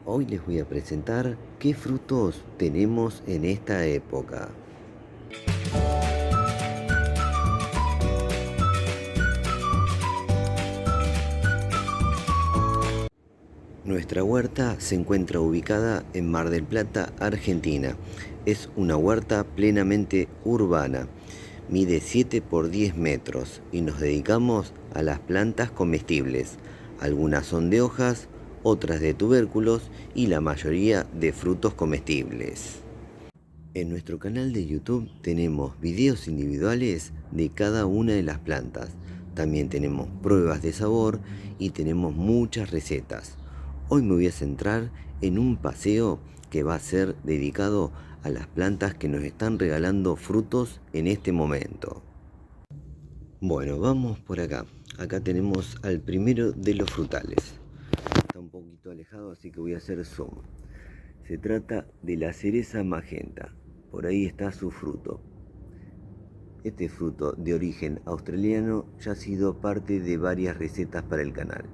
Hoy les voy a presentar qué frutos tenemos en esta época. Nuestra huerta se encuentra ubicada en Mar del Plata, Argentina. Es una huerta plenamente urbana. Mide 7 por 10 metros y nos dedicamos a las plantas comestibles. Algunas son de hojas, otras de tubérculos y la mayoría de frutos comestibles. En nuestro canal de YouTube tenemos videos individuales de cada una de las plantas. También tenemos pruebas de sabor y tenemos muchas recetas. Hoy me voy a centrar en un paseo que va a ser dedicado a las plantas que nos están regalando frutos en este momento. Bueno, vamos por acá. Acá tenemos al primero de los frutales. Está un poquito alejado, así que voy a hacer zoom. Se trata de la cereza magenta. Por ahí está su fruto. Este fruto de origen australiano ya ha sido parte de varias recetas para el canal.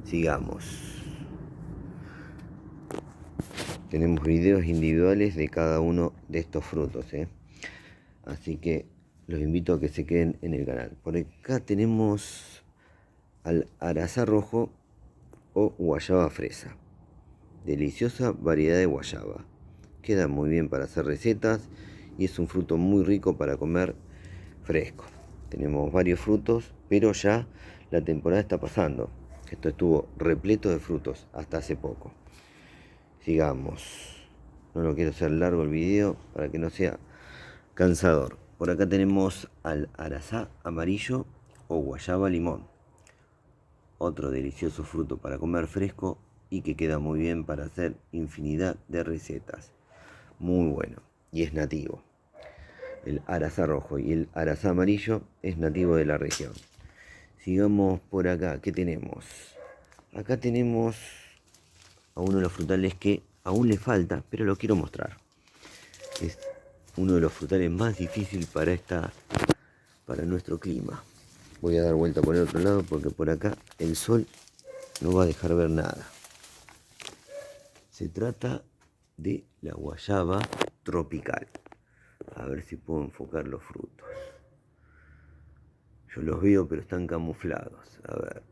Sigamos. Tenemos videos individuales de cada uno de estos frutos, así que los invito a que se queden en el canal. Por acá tenemos al arazá rojo o guayaba fresa. Deliciosa variedad de guayaba. Queda muy bien para hacer recetas y es un fruto muy rico para comer fresco. Tenemos varios frutos, pero ya la temporada está pasando. Esto estuvo repleto de frutos hasta hace poco. Sigamos. No lo quiero hacer largo el video para que no sea cansador. Por acá tenemos al arazá amarillo o guayaba limón. Otro delicioso fruto para comer fresco y que queda muy bien para hacer infinidad de recetas. Muy bueno y es nativo. El arazá rojo y el arazá amarillo es nativo de la región. Sigamos por acá. ¿Qué tenemos? Acá tenemos a uno de los frutales que aún le falta, pero lo quiero mostrar. Es uno de los frutales más difíciles para nuestro clima. Voy a dar vuelta por el otro lado porque por acá el sol no va a dejar ver nada. Se trata de la guayaba tropical. A ver si puedo enfocar los frutos. Yo los veo, pero están camuflados. A ver.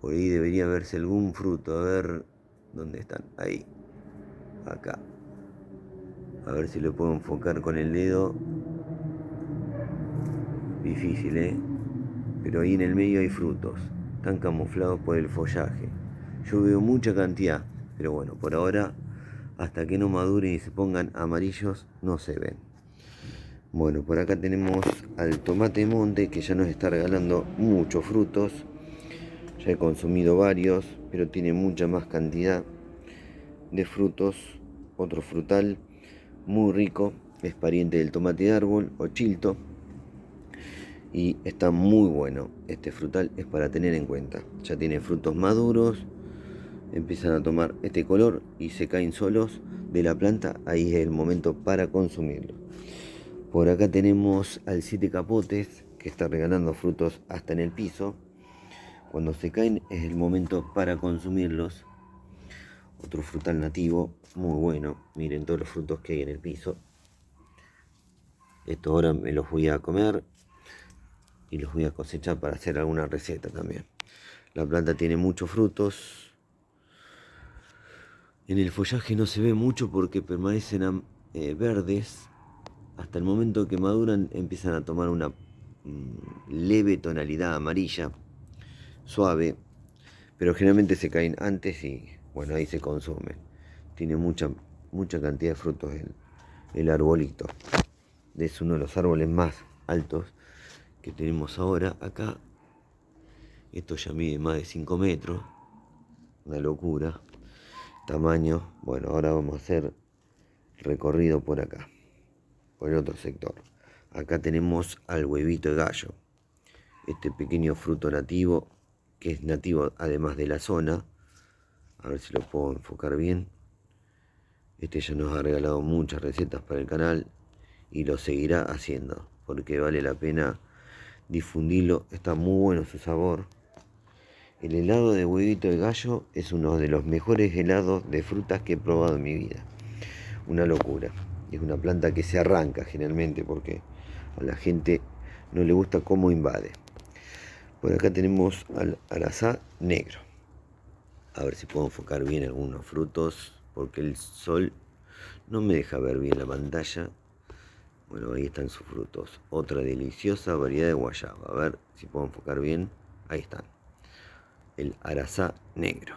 Por ahí debería verse algún fruto. A ver dónde están. Ahí. Acá. A ver si lo puedo enfocar con el dedo. Difícil, Pero ahí en el medio hay frutos. Están camuflados por el follaje. Yo veo mucha cantidad. Pero bueno, por ahora, hasta que no maduren y se pongan amarillos, no se ven. Bueno, por acá tenemos al tomate monte que ya nos está regalando muchos frutos. Ya he consumido varios, pero tiene mucha más cantidad de frutos. Otro frutal muy rico, es pariente del tomate de árbol o chilto. Y está muy bueno. Este frutal es para tener en cuenta. Ya tiene frutos maduros, empiezan a tomar este color y se caen solos de la planta. Ahí es el momento para consumirlo. Por acá tenemos al 7 capotes que está regalando frutos hasta en el piso. Cuando se caen es el momento para consumirlos. Otro frutal nativo muy bueno. Miren todos los frutos que hay en el piso. Esto ahora me los voy a comer y los voy a cosechar para hacer alguna receta también. La planta tiene muchos frutos. En el follaje no se ve mucho porque permanecen verdes. Hasta el momento que maduran empiezan a tomar una leve tonalidad amarilla, suave, pero generalmente se caen antes y bueno, ahí se consumen. Tiene mucha cantidad de frutos el arbolito. Es uno de los árboles más altos que tenemos ahora acá. Esto ya mide más de 5 metros, una locura. Tamaño. Bueno, ahora vamos a hacer recorrido por acá, por el otro sector. Acá tenemos al huevito de gallo, este pequeño fruto nativo, que es nativo además de la zona. A ver si lo puedo enfocar bien. Este ya nos ha regalado muchas recetas para el canal y lo seguirá haciendo, porque vale la pena difundirlo. Está muy bueno su sabor El helado de huevito de gallo es uno de los mejores helados de frutas que he probado en mi vida. Una locura. Es una planta que se arranca generalmente porque a la gente no le gusta cómo invade. Por acá tenemos al arazá negro. A ver si puedo enfocar bien algunos frutos porque el sol no me deja ver bien la pantalla. Bueno, ahí están sus frutos. Otra deliciosa variedad de guayaba. A ver si puedo enfocar bien. Ahí están. El arazá negro.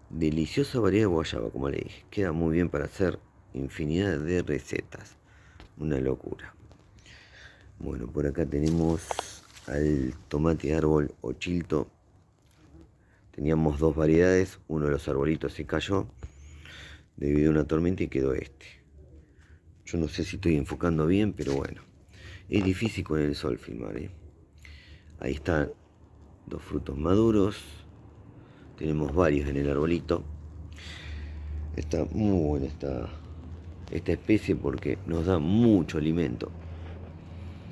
Deliciosa variedad de guayaba, como le dije. Queda muy bien para hacer infinidad de recetas. Una locura. Bueno, por acá tenemos al tomate árbol o chilto. Teníamos dos variedades. Uno de los arbolitos se cayó debido a una tormenta y quedó este. Yo no sé si estoy enfocando bien, pero bueno. Es difícil con el sol filmar, ¿eh? Ahí están dos frutos maduros. Tenemos varios en el arbolito. Está muy buena esta especie porque nos da mucho alimento.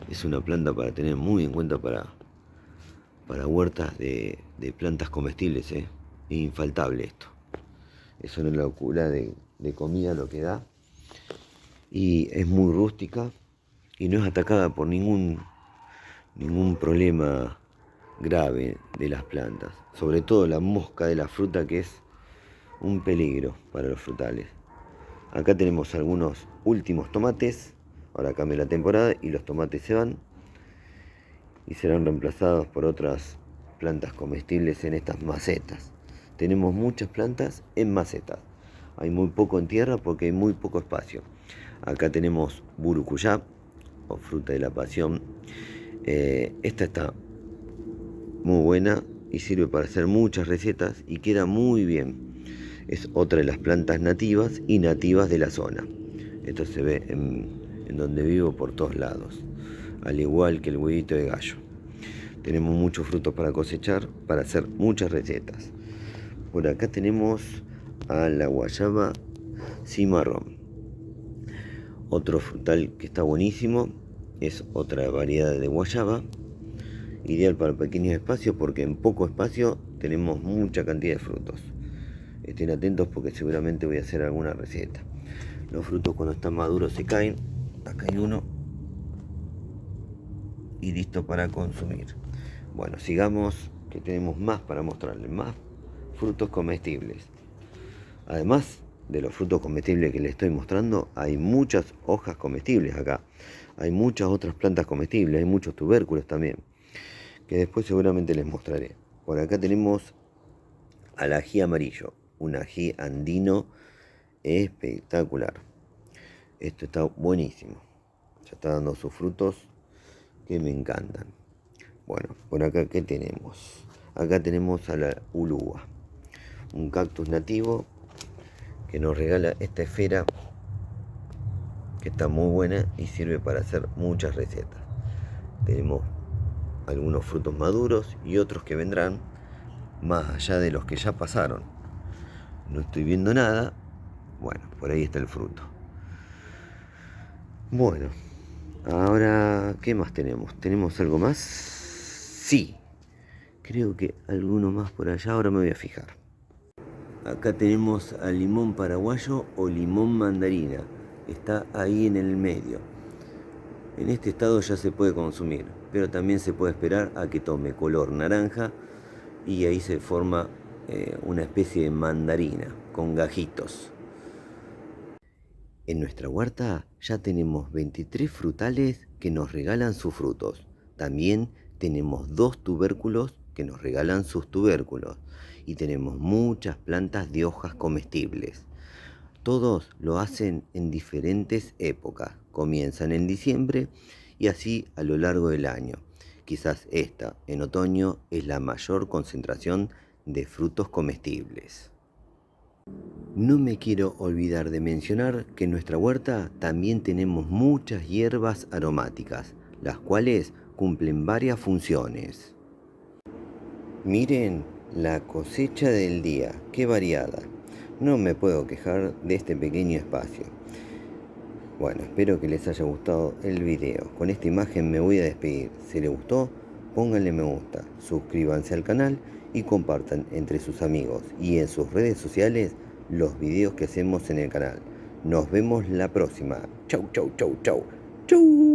Es una planta para tener muy en cuenta para huertas de plantas comestibles, ¿eh? Es infaltable esto. Es una locura de comida lo que da. Y es muy rústica y no es atacada por ningún problema grave de las plantas. Sobre todo la mosca de la fruta, que es un peligro para los frutales. Acá tenemos algunos últimos tomates. Ahora cambia la temporada y los tomates se van y serán reemplazados por otras plantas comestibles en estas macetas. Tenemos muchas plantas en macetas. Hay muy poco en tierra porque hay muy poco espacio. Acá tenemos burucuyá o fruta de la pasión. Esta está muy buena y sirve para hacer muchas recetas y queda muy bien. Es otra de las plantas nativas y nativas de la zona. Esto se ve en donde vivo por todos lados, al igual que el huevito de gallo. Tenemos muchos frutos para cosechar, para hacer muchas recetas. Por acá tenemos a la guayaba cimarrón. Otro frutal que está buenísimo es otra variedad de guayaba, ideal para pequeños espacios porque en poco espacio tenemos mucha cantidad de frutos. Estén atentos porque seguramente voy a hacer alguna receta. Los frutos cuando están maduros se caen. Acá hay uno. Y listo para consumir. Bueno, sigamos que tenemos más para mostrarles. Más frutos comestibles. Además de los frutos comestibles que les estoy mostrando, hay muchas hojas comestibles acá. Hay muchas otras plantas comestibles. Hay muchos tubérculos también, que después seguramente les mostraré. Por acá tenemos al ají amarillo. Un ají andino espectacular. Esto está buenísimo. Ya está dando sus frutos que me encantan. Bueno, por acá ¿qué tenemos? Acá tenemos a la ulúa, un cactus nativo que nos regala esta esfera que está muy buena y sirve para hacer muchas recetas. Tenemos algunos frutos maduros y otros que vendrán más allá de los que ya pasaron. No estoy viendo nada. Bueno, por ahí está el fruto. Bueno, ahora, ¿qué más tenemos? ¿Tenemos algo más? Sí, creo que alguno más por allá, ahora me voy a fijar. Acá tenemos al limón paraguayo o limón mandarina. Está ahí en el medio. En este estado ya se puede consumir, pero también se puede esperar a que tome color naranja y ahí se forma una especie de mandarina con gajitos. En nuestra huerta ya tenemos 23 frutales que nos regalan sus frutos. También tenemos 2 tubérculos que nos regalan sus tubérculos. Y tenemos muchas plantas de hojas comestibles. Todos lo hacen en diferentes épocas. Comienzan en diciembre y así a lo largo del año. Quizás esta, en otoño, es la mayor concentración de frutos comestibles. No me quiero olvidar de mencionar que en nuestra huerta también tenemos muchas hierbas aromáticas, las cuales cumplen varias funciones. Miren la cosecha del día, qué variada. No me puedo quejar de este pequeño espacio. Bueno, espero que les haya gustado el video. Con esta imagen me voy a despedir. Si les gustó, pónganle me gusta, suscríbanse al canal y compartan entre sus amigos y en sus redes sociales los videos que hacemos en el canal. Nos vemos la próxima. Chau, chau, chau, chau. Chau.